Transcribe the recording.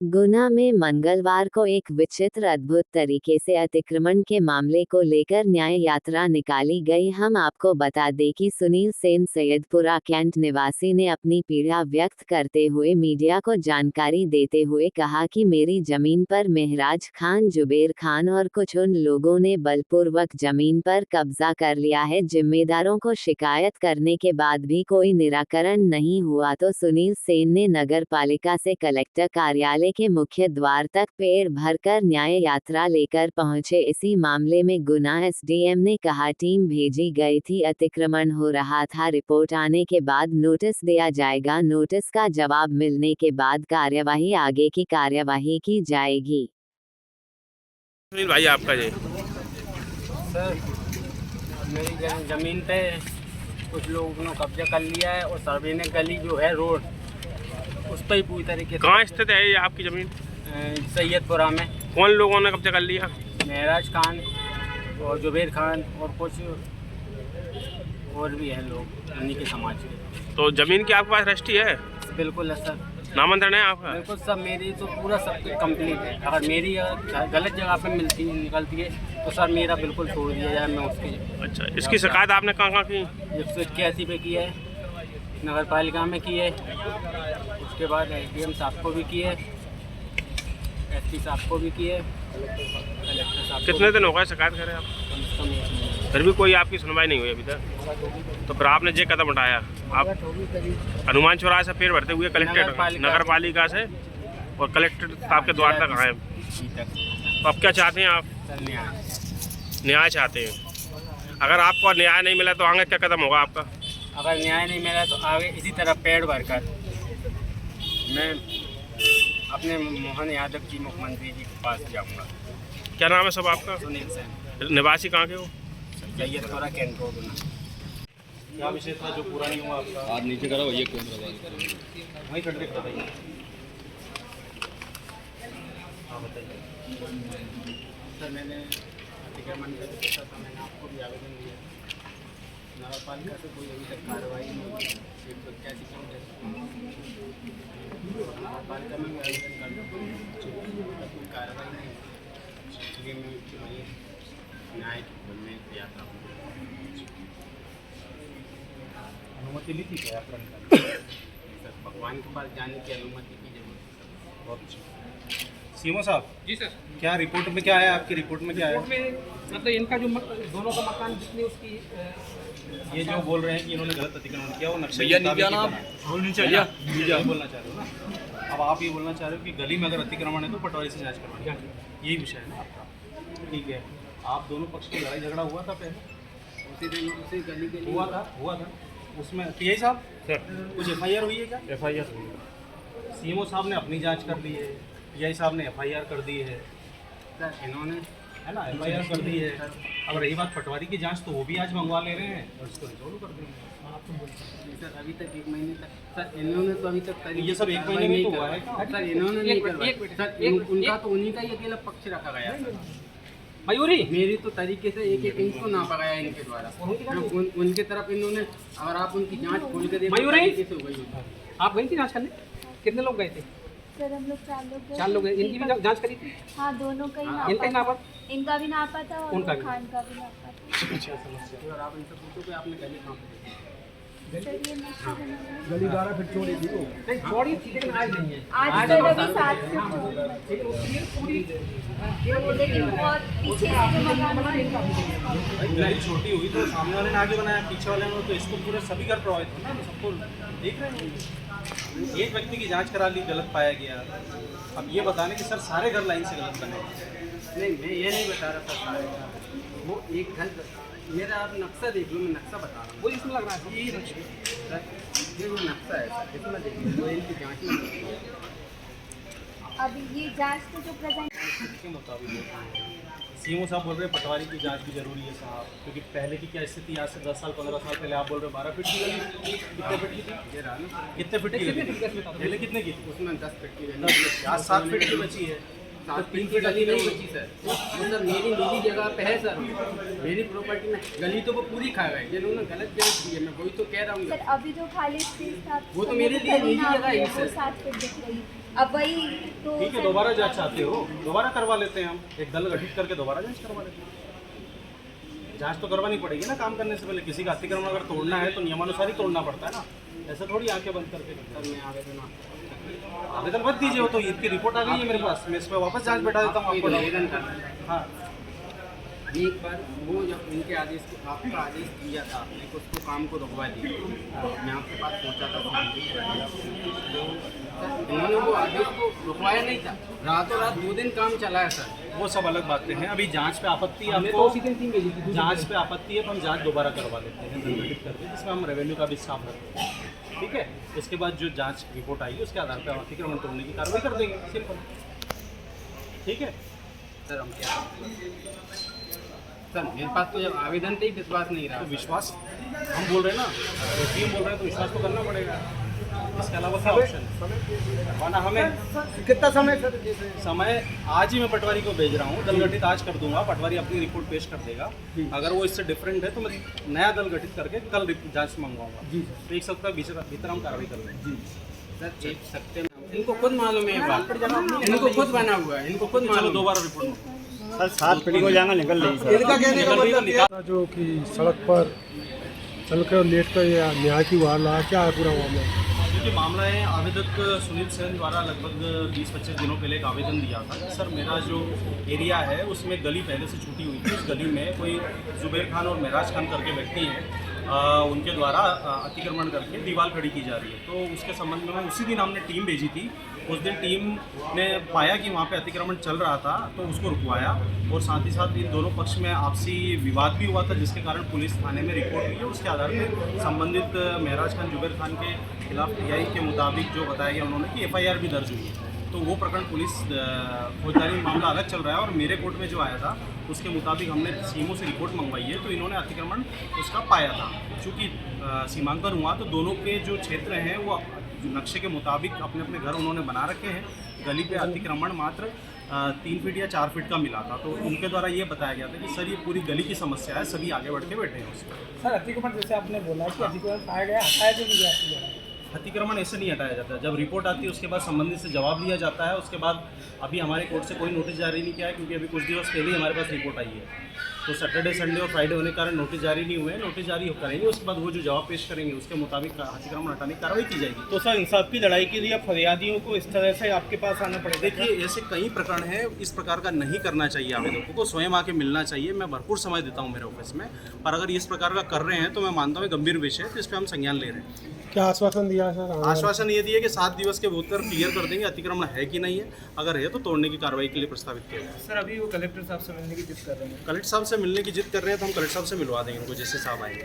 गुना में मंगलवार को एक विचित्र अद्भुत तरीके से अतिक्रमण के मामले को लेकर न्याय यात्रा निकाली गई। हम आपको बता दें कि सुनील सेन सैयदपुरा कैंट निवासी ने अपनी पीड़ा व्यक्त करते हुए मीडिया को जानकारी देते हुए कहा कि मेरी जमीन पर महराज खान, जुबेर खान और कुछ उन लोगों ने बलपूर्वक जमीन पर कब्जा कर लिया है। जिम्मेदारों को शिकायत करने के बाद भी कोई निराकरण नहीं हुआ तो सुनील सेन ने नगर पालिका से कलेक्टर कार्यालय के मुख्य द्वार तक पेड़ भरकर न्याय यात्रा लेकर पहुंचे। इसी मामले में गुना एसडीएम ने कहा टीम भेजी गई थी, अतिक्रमण हो रहा था, रिपोर्ट आने के बाद नोटिस दिया जाएगा, नोटिस का जवाब मिलने के बाद कार्यवाही आगे की कार्यवाही की जाएगी। सुनील भाई आपका जी सर, मेरी ज़मीन पे कुछ लोगों ने कब्जा कर लिया है और सर्वे ने गली जो है रोड उस पर ही पूरी तरीके से। कहाँ स्थित है ये आपकी ज़मीन? सैयदपुरा में। कौन लोगों ने कब्जा कर लिया? महराज खान और जुबेर खान और कुछ और भी हैं लोग उन्हीं के समाज के। तो ज़मीन की आपके पास रजिस्ट्री है? बिल्कुल है सर, नामांतरण है आपका? बिल्कुल सब मेरी तो पूरा सब कुछ कंप्लीट है। अगर मेरी गलत जगह पे निकलती है तो सर मेरा बिल्कुल छोड़ दिया जाए, मैं उसकी। अच्छा, इसकी शिकायत आपने कहाँ की? 181 पे की है, नगर पालिका में की है, उसके बाद एसडीएम साहब को भी की है, एसपी साहब को भी की है, कलेक्टर साहब। कितने दिन हो गए शिकायत करें आप? कम से कम 1 महीने। फिर भी कोई आपकी सुनवाई नहीं हुई अभी तक? तो फिर आपने ये कदम उठाया, आप हनुमान चौराहे से पेड़ भरते हुए कलेक्टर नगर पालिका से और कलेक्टर साहब के द्वार तक आए। तो अब क्या चाहते हैं आप? न्याय चाहते हैं। अगर आपको न्याय नहीं मिला तो आगे क्या कदम होगा आपका? अगर न्याय नहीं मिला तो आगे इसी तरह पेड़ भरकर मैं अपने मोहन यादव जी मुख्यमंत्री जी के पास जाऊंगा। क्या नाम है सब आपका? सुनील सेन, निवासी कहाँ के हो? Saiyadpura cantt road. क्या विषय था जो पूरा नहीं हुआ आपका? हाथ नीचे करो, ये कौन वहीं खड़े बताइए। हाँ बताइए सर, मैंने अतिक्रमण का पूछा था, मैंने आपको भी आवेदन दिया, नगर पालिका से कोई अभी तक कार्रवाई नहीं हुई। 181 नगर पालिका में भी आवेदन कर दिया, कोई कार्रवाई नहीं, इसलिए मैं न्याय बोलने गया था। अनुमति ली थी क्या आपने? सर, भगवान के पास जाने की अनुमति की जरूरत है। बहुत अच्छा। सीएमओ साहब जी सर, क्या रिपोर्ट में क्या आया? आपकी रिपोर्ट में क्या आया? रिपोर्ट में मतलब इनका जो दोनों का मकान जितनी उसकी ये जो बोल रहे हैं कि इन्होंने गलत अतिक्रमण किया वो नक्शे भैया के मुताबिक नीचे आना, ही बना है। बोलनी चाहिए, ये बोलना चाह रहे हो ना? अब आप ये बोलना चाह रहे हो कि गली में अगर अतिक्रमण है तो पटवारी से जांच करवानी, यही विषय है ना आपका? ठीक है, आप दोनों पक्ष की लड़ाई झगड़ा हुआ था पहले? उसी दिन उसी गली के लिए हुआ था उसमें पीआई साहब सर, कुछ एफआईआर हुई है क्या? FIR हुई है। सीएमओ साहब ने अपनी जांच कर ली है, पीआई साहब ने एफआईआर कर दी है सर, इन्होंने है ना, एफआईआर कर दी है। अब रही बात पटवारी की जांच, तो वो भी आज मंगवा ले रहे हैं और इसको रिजॉल्व कर देंगे। सर अभी तक 1 महीने तक, सर इन्होंने तो अभी तक ये सब 1 महीने में तो हुआ है। सर इन्होंने नहीं एक मिनट, करवाया। एक मिनट, सर एक मिनट, उनका तो उन्हीं का ही अकेला पक्ष रखा गया है। मयूरी मेरी तो तरीके से एक इंच को नापा गया है इनके द्वारा। उनके तरफ इन्होंने, अगर आप उनकी जांच खोल के देखो मयूरी! तरीके से हो गई होती। आप गई थी जांच करने? कितने लोग गए थे? सर हम लोग 4 लोग गए। 4 लोग गए। इनकी भी जांच करी थी? हाँ, दोनों का ही इनका ही नापा? इनका भी नापा था और उनका भी। खान का भी नापा था। और आप इनसे पूछो कि आपने गली कहाँ पे देखी? सर ये नक्शा बना हुआ है। नहीं छोड़ी थी, लेकिन आज नहीं है। आज सर अभी 7 से पूरी लेकिन बहुत पीछे से जो मकान बना है भाई गली छोटी हुई तो सामने वाले ने आगे बनाया, पीछे वाले ने, तो इसको पूरे सभी घर प्रभावित होना, तो सबको देख रहे हैं। एक व्यक्ति की जांच करा ली, गलत पाया गया। अब ये बताने कि सर सारे घर लाइन से गलत बने। नहीं, मैं ये नहीं बता रहा था सारे का। वो एक घर, मेरा आप नक्शा देख लो, मैं नक्शा बता रहा हूँ। वो इसमें लग रहा है यही नक्शा। सर ये जो नक्शा है सर, इसमें देखिए, वो इनकी जाँच में अभी ये जांच तो जो प्रेजेंट के मुताबिक सीएमओ साहब बोल रहे हैं पटवारी की जांच भी जरूरी है साहब, क्योंकि पहले की क्या स्थिति, आज से 10 साल 15 साल पहले आप बोल रहे हैं 12 फीट की गली, कितने फीट की थी? ये रहा ना, कितने फीट की गली थी? पहले कितने की थी? उसमें 10 फीट की गली, 10 फीट। आज 7 फीट की बची है। 7 फीट की गली नहीं बची सर। वो सर मेरी निजी जगह पे है सर, मेरी प्रॉपर्टी में गली तो वो पूरी खा गए, जिन्होंने गलत जांच की है, मैं वही तो कह रहा हूँ। सर अभी जो खाली स्पेस था वो तो मेरे लिए निजी जगह है वो सर। 7 फीट दिख रही। अब वही तो ठीक है, दोबारा जांच चाहते हो, दोबारा करवा लेते हैं हम, एक दल गठित करके दोबारा जांच करवा लेते हैं। जांच तो करवानी पड़ेगी ना काम करने से पहले। किसी का अतिक्रमण अगर तोड़ना है तो नियमानुसार ही तोड़ना पड़ता है ना, ऐसा थोड़ी आंखें बंद करके। सर मैं आवेदन मत दीजिए, वो तो ईद की रिपोर्ट आ गई है मेरे पास, मैं इस पर वापस जांच बैठा देता हूँ आपको। आवेदन करना है। हाँ, एक बार वो जब उनके आदेश को आपका आदेश दिया था, आपने कुछ तो काम को रुकवा दिया, मैं आपके पास पहुंचा था तो इन्होंने वो आदेश को रुकवाया नहीं था, रातों रात 2 दिन काम चला है सर। वो सब अलग बातें हैं। अभी जांच पे आपत्ति है हमने तो आपको, उसी दिन 3 भेजी थी। जांच पे आपत्ति है तो हम जांच दोबारा करवा लेते हैं दल गठित करके, जिसमें हम रेवेन्यू का भी स्टाफ रखते हैं। ठीक है, उसके बाद जो जांच रिपोर्ट आएगी उसके आधार पर हम अतिक्रमण तोड़ने की कार्रवाई कर देंगे, सिंपल। ठीक है सर हम क्या सर, मेरे पास तो जब आवेदन पे ही विश्वास नहीं रहा। तो विश्वास हम बोल रहे हैं ना, टीम बोल रहे हैं तो विश्वास तो करना पड़ेगा, इसके अलावा क्या ऑप्शन है? वरना हमें कितना समय सर? समय आज ही मैं पटवारी को भेज रहा हूँ, दल गठित आज कर दूंगा, पटवारी अपनी रिपोर्ट पेश कर देगा। अगर वो इससे डिफरेंट है तो मैं नया दल गठित करके कल जांच मंगवाऊंगा। जी तो 1 सप्ताह भीतर हम कार्रवाई कर लेंगे। जी सर एक सप्ते में इनको खुद मालूम है ये बात, इनको खुद बना हुआ है, इनको खुद चलो मालूम। दोबारा रिपोर्ट सर 7 फीट को जाना निकल रही सर। इनका कहने का मतलब निकाल जो कि सड़क पर चल कर लेट कर या न्याय की गुहार लगा, क्या है पूरा मामला? क्योंकि मामला है, आवेदक सुनील सेन द्वारा लगभग 20-25 दिनों पहले एक आवेदन दिया था कि सर मेरा जो एरिया है उसमें गली पहले से छूटी हुई थी, उस गली में कोई जुबैर खान और महराज खान करके व्यक्ति हैं, उनके द्वारा अतिक्रमण करके दीवार खड़ी की जा रही है। तो उसके संबंध में उसी दिन हमने टीम भेजी थी। उस दिन टीम ने पाया कि वहाँ पे अतिक्रमण चल रहा था तो उसको रुकवाया, और साथ ही साथ इन दोनों पक्ष में आपसी विवाद भी हुआ था, जिसके कारण पुलिस थाने में रिपोर्ट हुई है। उसके आधार पर संबंधित महराज खान जुबैर खान के खिलाफ पीआई के मुताबिक जो बताया गया उन्होंने कि FIR भी दर्ज हुई है। तो वो प्रकरण पुलिस फौजदारी मामला अलग चल रहा है, और मेरे कोर्ट में जो आया था उसके मुताबिक हमने सीमो से रिपोर्ट मंगवाई है, तो इन्होंने अतिक्रमण उसका पाया था। चूँकि सीमांकन हुआ तो दोनों के जो क्षेत्र हैं वो नक्शे के मुताबिक अपने अपने घर उन्होंने बना रखे हैं। गली पे अतिक्रमण मात्र 3 फीट या 4 फीट का मिला था, तो उनके द्वारा ये बताया गया था कि सर ये पूरी गली की समस्या है, सभी आगे बढ़ के बैठे हैं उस पर। सर अतिक्रमण जैसे आपने बोला कि अतिक्रमण पाया गया, हटाया तो नहीं गया आपकी जगह? अतिक्रमण ऐसे नहीं हटाया जाता है। जब रिपोर्ट आती है उसके बाद संबंधित से जवाब लिया जाता है। उसके बाद अभी हमारे कोर्ट से कोई नोटिस जारी नहीं किया है, क्योंकि अभी कुछ दिवस पहले ही हमारे पास रिपोर्ट आई है। तो सैटरडे संडे और फ्राइडे होने के कारण नोटिस जारी नहीं हुए हैं। नोटिस जारी करेंगे, उसके बाद वो जो जवाब पेश करेंगे उसके मुताबिक अतिक्रमण हटाने की कार्रवाई की जाएगी। तो सर इंसाफ की लड़ाई के लिए फरियादियों को इस तरह से आपके पास आना पड़ेगा? देखिए ऐसे कई प्रकरण हैं, इस प्रकार का नहीं करना चाहिए। आवेदकों को स्वयं आके मिलना चाहिए। मैं भरपूर समय देता हूँ मेरे ऑफिस में, पर अगर इस प्रकार का कर रहे हैं तो मैं मानता हूँ गंभीर विषय है, तो इस पर हम संज्ञान ले रहे हैं। क्या आश्वासन दिया सर? आश्वासन ये दिया कि 7 दिवस के भीतर क्लियर कर देंगे अतिक्रमण है कि नहीं है, अगर है तो तोड़ने की कार्रवाई के लिए प्रस्तावित किया जाए। सर अभी वो कलेक्टर साहब से मिलने की जिद कर रहे हैं। कलेक्टर साहब से मिलने की जिद कर रहे हैं तो हम कलेक्टर साहब से मिलवा देंगे उनको, जैसे साहब आएंगे।